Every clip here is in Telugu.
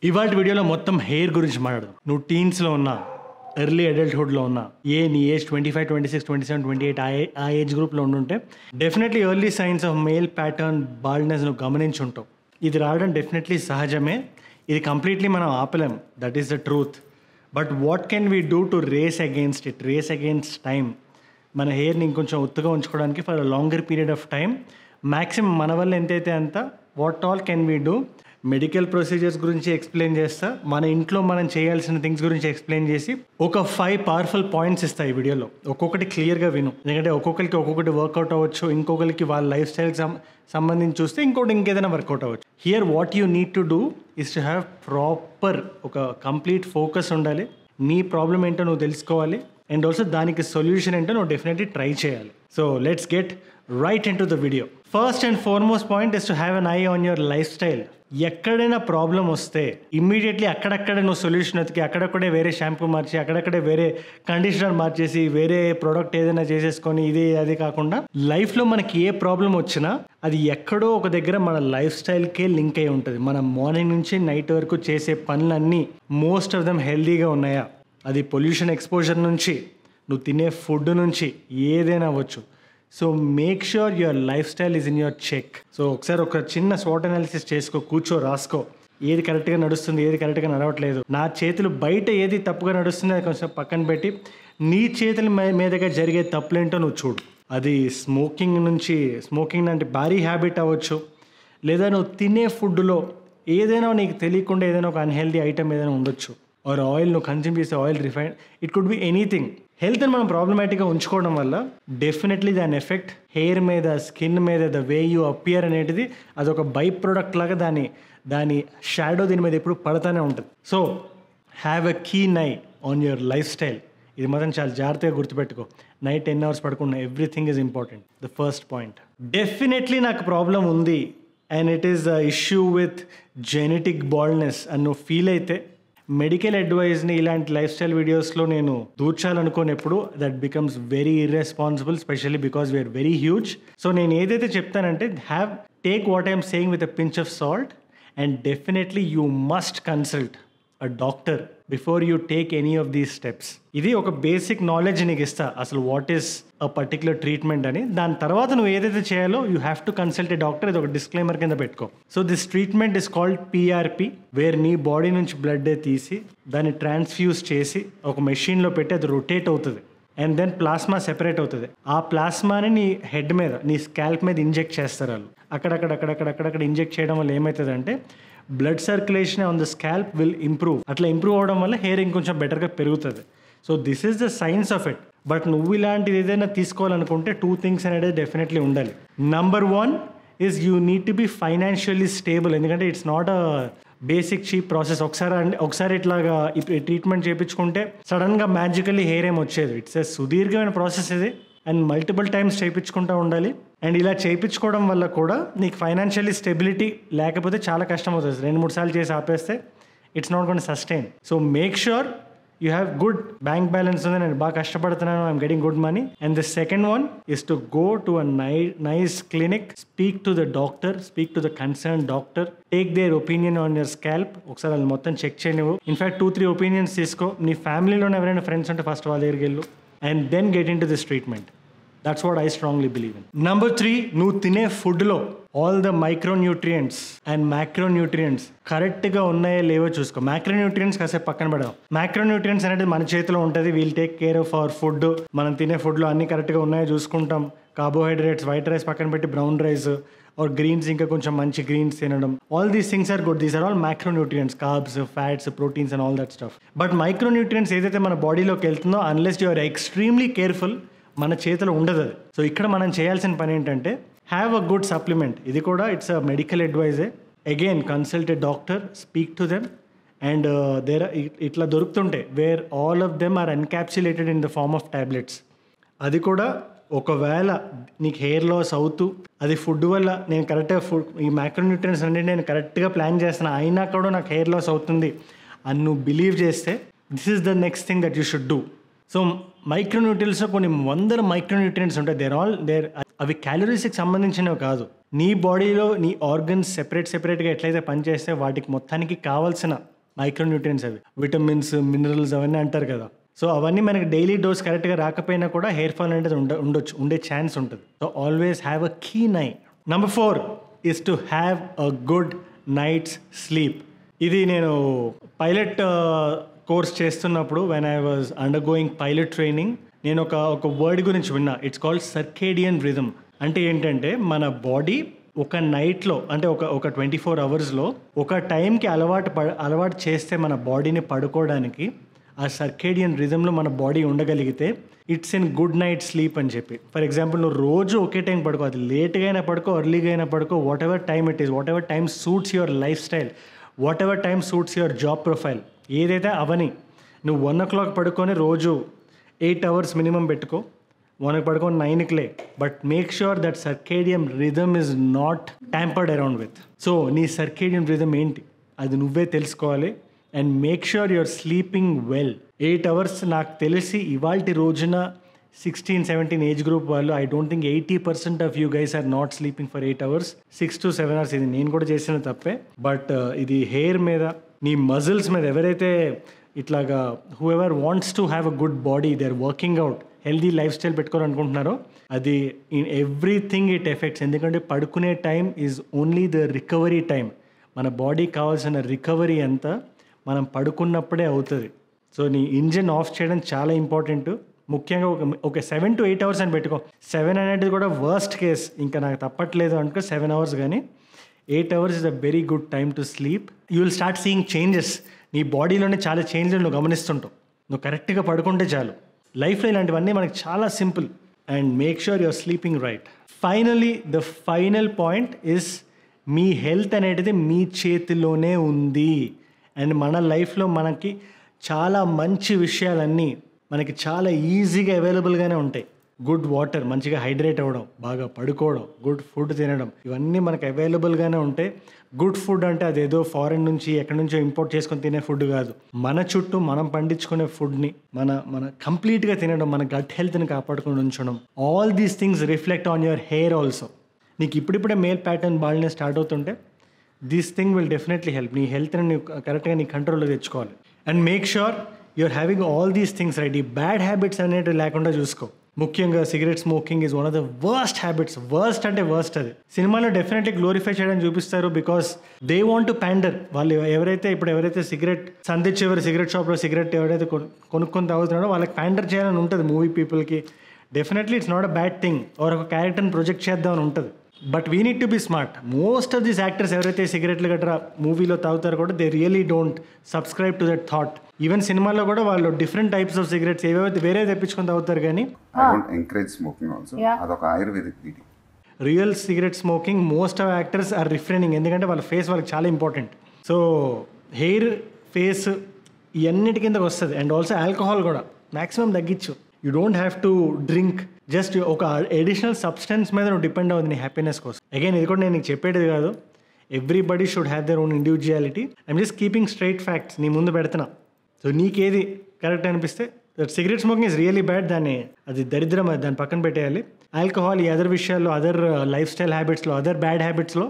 ఇవాటి వీడియోలో మొత్తం హెయిర్ గురించి మాట్లాడదాం. నువ్వు టీన్స్లో ఉన్నా, ఎర్లీ అడల్ట్హుడ్లో ఉన్నా, నీ ఏజ్ 25, 26, 27, 28 ఆ ఏజ్ గ్రూప్లో ఉండుంటే definitely early signs of male pattern baldness నువ్వు గమనించుంటావు. ఇది రావడం డెఫినెట్లీ సహజమే. ఇది కంప్లీట్లీ మనం ఆపలేం. That is the truth. But what can we do to race against time? మన హెయిర్ని ఇంకొంచెం ఒత్తుగా ఉంచుకోవడానికి for a longer period of time maximum మన వల్ల ఎంతైతే అంత what all can we do. Medical procedures గురించి ఎక్స్ప్లెయిన్ చేస్తా, మన ఇంట్లో మనం చేయాల్సిన థింగ్స్ గురించి ఎక్స్ప్లెయిన్ చేసి ఒక 5 పవర్ఫుల్ పాయింట్స్ ఇస్తా ఈ వీడియోలో. ఒక్కొక్కటి క్లియర్గా విను, ఎందుకంటే ఒక్కొక్కరికి ఒక్కొక్కటి వర్కౌట్ అవ్వచ్చు, ఇంకొకరికి వాళ్ళ లైఫ్ స్టైల్కి సంబంధించి చూస్తే ఇంకేదైనా వర్కౌట్ అవ్వచ్చు. Here what you need to do is to have proper ఒక కంప్లీట్ ఫోకస్ ఉండాలి. నీ ప్రాబ్లం ఏంటో నువ్వు తెలుసుకోవాలి, అండ్ ఆల్సో దానికి సొల్యూషన్ ఏంటో నువ్వు డెఫినెట్లీ ట్రై చేయాలి. So let's get right in to the video. First and foremost point is to have an I on your life style. ఎక్కడైనా ప్రాబ్లం వస్తే ఇమ్మీడియట్లీ అక్కడక్కడే నువ్వు సొల్యూషన్ వెతికి, అక్కడక్కడే వేరే షాంపూ మార్చి, అక్కడక్కడే వేరే కండిషనర్ మార్చేసి, వేరే ప్రోడక్ట్ ఏదైనా చేసేసుకొని ఇది అది కాకుండా లైఫ్లో మనకి ఏ ప్రాబ్లం వచ్చినా అది ఎక్కడో ఒక దగ్గర మన లైఫ్ స్టైల్కే లింక్ అయి ఉంటుంది. మనం మార్నింగ్ నుంచి నైట్ వరకు చేసే పనులన్నీ మోస్ట్ ఆఫ్ దెమ్ హెల్దీగా ఉన్నాయా? అది పొల్యూషన్ ఎక్స్పోజర్ నుంచి, నువ్వు తినే ఫుడ్ నుంచి ఏదైనా అవ్వచ్చు. So make sure your lifestyle is in your check. So ఒకసారి ఒక చిన్న స్వాట్ అనాలిసిస్ చేసుకో, కూర్చో, రాసుకో. ఏది కరెక్ట్గా నడుస్తుంది, ఏది కరెక్ట్గా నడవట్లేదు, నా చేతులు బయట ఏది తప్పుగా నడుస్తుంది అది కొంచెం పక్కన పెట్టి నీ చేతుల మీదగా జరిగే తప్పులేంటో నువ్వు చూడు. అది స్మోకింగ్ అంటే భారీ హ్యాబిట్ అవ్వచ్చు, లేదా నువ్వు తినే ఫుడ్లో ఏదైనా నీకు తెలియకుండా ఏదైనా ఒక అన్హెల్దీ ఐటమ్ ఏదైనా ఉండొచ్చు, ఆర్ ఆయిల్ నువ్వు కన్జ్యూమ్ చేసే oil refined, it could be anything. హెల్త్ని మనం ప్రాబ్లమాటిక్గా ఉంచుకోవడం వల్ల డెఫినెట్లీ దాని ఎఫెక్ట్ హెయిర్ మీద, స్కిన్ మీద, ద వే యూ అపియర్ అనేది అదొక బై ప్రోడక్ట్ లాగా దాని షాడో దీని మీద ఎప్పుడు పడుతూనే ఉంటుంది. So have a keen I on your life style. ఇది మాత్రం చాలా జాగ్రత్తగా గుర్తుపెట్టుకో. నైట్ 10 hours పడుకున్న everything is important. The first point, definitely నాకు ప్రాబ్లం ఉంది and it is the issue with genetic baldness అని నువ్వు ఫీల్ అయితే మెడికల్ అడ్వైజ్ని ఇలాంటి లైఫ్ స్టైల్ వీడియోస్లో నేను దూర్చాలనుకోనప్పుడు that becomes very irresponsible, specially because we are very huge. So నేను ఏదైతే చెప్తానంటే take what I'm saying with a pinch of salt, and definitely you must consult a doctor before you take any of these steps. ఇది ఒక బేసిక్ నాలెడ్జ్ నీకు ఇస్తా, అసలు what is a particular treatment అని. దాని తర్వాత నువ్వు ఏదైతే చేయాలో you have to consult a doctor. ఇది ఒక డిస్క్లైమర్ కింద పెట్టుకో. So this treatment is called PRP, where నీ బాడీ నుంచి బ్లడ్ తీసి దాన్ని ట్రాన్స్ఫ్యూజ్ చేసి ఒక మెషిన్లో పెట్టి అది రొటేట్ అవుతుంది, అండ్ దెన్ ప్లాస్మా సెపరేట్ అవుతుంది. ఆ ప్లాస్మాని నీ హెడ్ మీద, నీ స్కాల్ప్ మీద ఇంజెక్ట్ చేస్తారు వాళ్ళు. అక్కడక్కడ ఇంజెక్ట్ చేయడం వల్ల ఏమవుతుందంటే blood circulation on the scalp will improve. అట్లా ఇంప్రూవ్ అవడం వల్ల హెయిర్ ఇంకొంచెం బెటర్గా పెరుగుతుంది. So this is the science of it. But నువ్వు ఇలాంటిది ఏదైనా తీసుకోవాలనుకుంటే 2 things అనేది డెఫినెట్లీ ఉండాలి. Number 1 is you need to be financially stable. ఎందుకంటే it's not a basic cheap process. ఒకసారి ఇట్లాగా ట్రీట్మెంట్ చేయించుకుంటే సడన్గా మ్యాజికల్లీ హెయిర్ ఏం వచ్చేది. ఇట్స్ ఎ సుదీర్ఘమైన ప్రాసెస్ ఇది, అండ్ మల్టిపుల్ టైమ్స్ చేయించుకుంటూ ఉండాలి. అండ్ ఇలా చేయించుకోవడం వల్ల కూడా నీకు ఫైనాన్షియల్లీ స్టెబిలిటీ లేకపోతే చాలా కష్టం అవుతుంది. 2-3 సార్లు చేసి ఆపేస్తే it's not gonna sustain. So make sure you have good bank balance ఉంది, నేను బాగా కష్టపడుతున్నాను, I'm getting good money. And the second one is to go to a nice clinic, speak to the doctor, speak to the concern doctor, take their opinion on your scalp. ఒకసారి వాళ్ళు మొత్తం చెక్ చేయనివ్వు. ఇన్ఫాక్ట్ 2-3 ఒపీనియన్స్ తీసుకో. నీ ఫ్యామిలీలోనే ఎవరైనా ఫ్రెండ్స్ ఉంటే ఫస్ట్ వాళ్ళ దగ్గరికి వెళ్ళు, and then get into this treatment. That's what I strongly believe in. Number 3, నువ్వు తినే ఫుడ్లో all the micronutrients and macronutrients కరెక్ట్గా ఉన్నాయో లేవో చూసుకో. మ్యాక్రోన్యూట్రియంట్స్ కాసేపు పక్కన పెడదాం. మ్యాక్రోన్యూట్రియంట్స్ అనేది మన చేతిలో ఉంటుంది. We'll take care of our food. మనం తినే ఫుడ్లో అన్ని కరెక్ట్గా ఉన్నాయో చూసుకుంటాం. కార్బోహైడ్రేట్స్, వైట్ రైస్ పక్కన పెట్టి బ్రౌన్ రైస్ ఆర్ గ్రీన్స్, ఇంకా కొంచెం మంచి గ్రీన్స్ తినడం. All these things are good. These are all micronutrients, carbs, fats, proteins and all that stuff. But micronutrients ఏదైతే మన బాడీలోకి వెళ్తుందో, unless you are extremely careful, మన చేతిలో ఉండదు అది. సో ఇక్కడ మనం చేయాల్సిన పని ఏంటంటే హ్యావ్ అ గుడ్ సప్లిమెంట్. ఇది కూడా ఇట్స్ అ మెడికల్ అడ్వైజే. Again consult a doctor, speak to them, and ఇట్లా దొరుకుతుంటాయి where all of them are encapsulated in the form of tablets. అది కూడా ఒకవేళ నీకు హెయిర్ లాస్ అవుతూ అది ఫుడ్ వల్ల, నేను కరెక్ట్గా ఈ మైక్రోన్యూట్రియంట్స్ అనేది నేను కరెక్ట్గా ప్లాన్ చేస్తున్నా, అయినా కూడా నాకు హెయిర్ లాస్ అవుతుంది అని నువ్వు బిలీవ్ చేస్తే this is the next thing that you should do. So మైక్రోన్యూట్రియంట్స్లో కొన్ని 100 మైక్రోన్యూట్రియంట్స్ ఉంటాయి. అవి క్యాలరీస్కి సంబంధించినవి కాదు. నీ బాడీలో నీ ఆర్గన్స్ సెపరేట్గా ఎట్లయితే పనిచేస్తే వాటికి మొత్తానికి కావాల్సిన మైక్రోన్యూట్రియన్స్ అవి విటమిన్స్ మినరల్స్ అవన్నీ అంటారు కదా. సో అవన్నీ మనకి డైలీ డోస్ కరెక్ట్గా రాకపోయినా కూడా హెయిర్ ఫాల్ అనేది ఉండొచ్చు, ఉండే ఛాన్స్ ఉంటుంది. So always have a keen eye. Number 4 is to have a good night's sleep. ఇది నేను పైలట్ కోర్స్ చేస్తున్నప్పుడు when I was under going pilot training నేను ఒక వర్డ్ గురించి విన్నా. It's called circadian rhythm. అంటే ఏంటంటే మన బాడీ ఒక నైట్లో అంటే ఒక 24 అవర్స్లో ఒక టైంకి అలవాటు చేస్తే మన బాడీని పడుకోవడానికి ఆ సర్కేడియన్ రిథంలో మన బాడీ ఉండగలిగితే it's in good night sleep అని చెప్పి. ఫర్ ఎగ్జాంపుల్ నువ్వు రోజు ఒకే టైం పడుకో, అది లేట్గా అయినా పడుకో ఎర్లీగా అయినా పడుకో, what ever time it is, what ever time suits your life style, what ever time suits your job profile, ఏదైతే అవని నువ్వు 1 o'clock పడుకొని రోజు 8 hours మినిమం పెట్టుకో, 1 పడుకొని 9కి లే, but make sure that circadian rhythm is not tampered around with. So నీ సర్కేడియన్ రిథమ్ ఏంటి అది నువ్వే తెలుసుకోవాలి. And make sure your sleeping well. 8 hours నాకు తెలిసి ఇవాల్టి రోజున 16-17 ఏజ్ గ్రూప్ వాళ్ళు I don't think 80% of you guys are not sleeping for 8 hours. 6 to 7 hours ఇది నేను కూడా చేసిన తప్పే. బట్ ఇది హెయిర్ మీద నీ మజిల్స్ మీద ఎవరైతే ఇట్లాగా whoever wants to have a good body, they are working out, healthy life style పెట్టుకోవాలనుకుంటున్నారో అది ఇన్ ఎవ్రీథింగ్ ఇట్ ఎఫెక్ట్స్. ఎందుకంటే పడుకునే time is only the recovery time. మన బాడీకి కావాల్సిన రికవరీ అంతా మనం పడుకున్నప్పుడే అవుతుంది. సో నీ ఇంజిన్ ఆఫ్ చేయడం చాలా ఇంపార్టెంట్. ముఖ్యంగా ఒక 7 to 8 hours అని పెట్టుకో. 7 అనేది కూడా వర్స్ట్ కేస్, ఇంకా నాకు తప్పట్లేదు అనుకో 7 hours, కానీ 8 hours is a very good time to sleep. You will start seeing changes. నీ బాడీలోనే చాలా చేంజ్లు నువ్వు గమనిస్తుంటావు. నువ్వు కరెక్ట్గా పడుకుంటే చాలు. లైఫ్లో ఇలాంటివన్నీ మనకు చాలా simple. And make sure your sleeping right. Finally the final point is me health అనేది మీ చేతిలోనే ఉంది. అండ్ మన లైఫ్లో మనకి చాలా మంచి విషయాలన్నీ మనకి చాలా ఈజీగా అవైలబుల్గానే ఉంటాయి. గుడ్ వాటర్, మంచిగా హైడ్రేట్ అవ్వడం, బాగా పడుకోవడం, గుడ్ ఫుడ్ తినడం, ఇవన్నీ మనకు అవైలబుల్గానే ఉంటాయి. గుడ్ ఫుడ్ అంటే అదేదో ఫారెన్ నుంచి ఎక్కడి నుంచో ఇంపోర్ట్ చేసుకొని తినే ఫుడ్ కాదు. మన చుట్టూ మనం పండించుకునే ఫుడ్ని మన కంప్లీట్గా తినడం, మన గట్ హెల్త్ని కాపాడుకొని ఉంచడం, all these things reflect on your hair also. నీకు ఇప్పుడిప్పుడే మేల్ ప్యాటర్న్ బాల్నెస్ స్టార్ట్ అవుతుంటే this thing will definitely help. నీ హెల్త్ని నువ్వు కరెక్ట్గా నీ కంట్రోల్లో తెచ్చుకోవాలి. And make sure you're having all these things right. ఈ బ్యాడ్ హ్యాబిట్స్ అనేవి లేకుండా చూసుకో. ముఖ్యంగా cigarette smoking is one of the worst habits. Worst అంటే వర్స్ట్. అది సినిమాలో డెఫినెట్లీ గ్లోరిఫై చేయడానికి చూపిస్తారు because they want to pander. వాళ్ళు ఎవరైతే సిగరెట్ సంధి చివరి సిగరెట్ షాప్లో సిగరెట్ ఎవరైతే కొనుక్కొని తాగుతున్నాడో వాళ్ళకి ప్యాండర్ చేయాలని ఉంటుంది మూవీ పీపుల్కి. Definitely it's not a bad thing. ఒక క్యారెక్టర్ని ప్రొజెక్ట్ చేద్దామని ఉంటుంది. But we need to B smart. Most of these actors ఎవరైతే సిగరెట్లు గట్రా మూవీలో తాగుతారో కూడా they really don't subscribe to that thought. Even సినిమాలో కూడా వాళ్ళు డిఫరెంట్ టైప్స్ ఆఫ్ సిగరెట్స్ ఏవైతే వేరే తెప్పించుకొని తాగుతారు, కానీ ఎంకరేజ్ స్మోకింగ్ ఆల్సో. అదొక Ayurvedic beauty. Real cigarette smoking most of actors are refraining. ఎందుకంటే వాళ్ళ ఫేస్ వాళ్ళకి చాలా ఇంపార్టెంట్. సో హెయిర్, ఫేస్ ఇవన్నిటి కిందకి వస్తుంది. అండ్ ఆల్సో ఆల్కహాల్ కూడా మ్యాక్సిమం తగ్గించు. You don't have to drink. Just ఒక అడిషనల్ సబ్స్టెన్స్ మీద నువ్వు డిపెండ్ అవుతుంది నీ హ్యాపీనెస్ కోసం. అగైన్ ఇది కూడా నేను నీకు చెప్పేది కాదు. Everybody should have their own individuality. I'm just keeping straight facts నీ ముందు పెడుతున్నా. సో నీకేది కరెక్ట్ అనిపిస్తే, cigarette smoking is really bad, అది దరిద్రం, అది దాన్ని పక్కన పెట్టేయాలి. ఆల్కహాల్, ఈ అదర్ విషయాల్లో, అదర్ లైఫ్ స్టైల్ హ్యాబిట్స్లో, అదర్ బ్యాడ్ హ్యాబిట్స్లో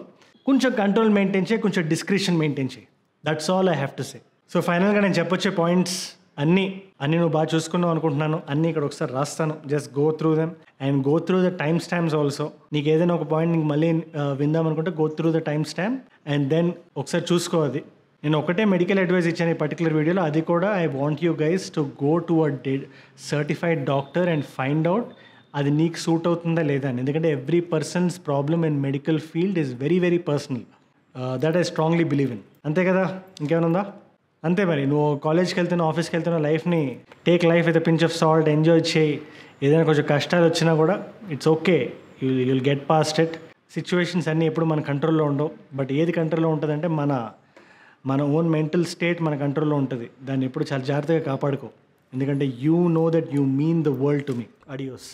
కొంచెం కంట్రోల్ మెయింటైన్ చేయి, కొంచెం డిస్క్రిషన్ మెయింటైన్ చేయి. That's all I have to say. So ఫైనల్గా నేను చెప్పొచ్చే పాయింట్స్ అన్నీ నువ్వు బాగా చూసుకున్నావు అనుకుంటున్నాను. అన్నీ ఇక్కడ ఒకసారి రాస్తాను. Just go through them and go through the time stamps also. నీకు ఏదైనా ఒక పాయింట్ నీకు మళ్ళీ విందాం అనుకుంటే go through the time stamp and then ఒకసారి చూసుకో. అది నేను ఒకటే మెడికల్ అడ్వైస్ ఇచ్చాను ఈ పర్టికులర్ వీడియోలో. అది కూడా I want you guys to go to a certified doctor and find out అది నీకు సూట్ అవుతుందా లేదా అని. ఎందుకంటే every persons problem in medical field is very very personal. That I strongly believe in. అంతే కదా, ఇంకేమైనా ఉందా? అంతే మరి. నువ్వు కాలేజ్కి వెళ్తున్నావు, ఆఫీస్కి వెళ్తున్నావు, లైఫ్ని take life with pinch of salt, enjoy చేయి. ఏదైనా కొంచెం కష్టాలు వచ్చినా కూడా it's okay, you'll get past it. Situations అన్నీ ఎప్పుడు మన కంట్రోల్లో ఉండవు. బట్ ఏది కంట్రోల్లో ఉంటుందంటే మన ఓన్ మెంటల్ స్టేట్ మన కంట్రోల్లో ఉంటుంది. దాన్ని ఎప్పుడు చాలా జాగ్రత్తగా కాపాడుకో. ఎందుకంటే you know that you mean the world to me. Adios.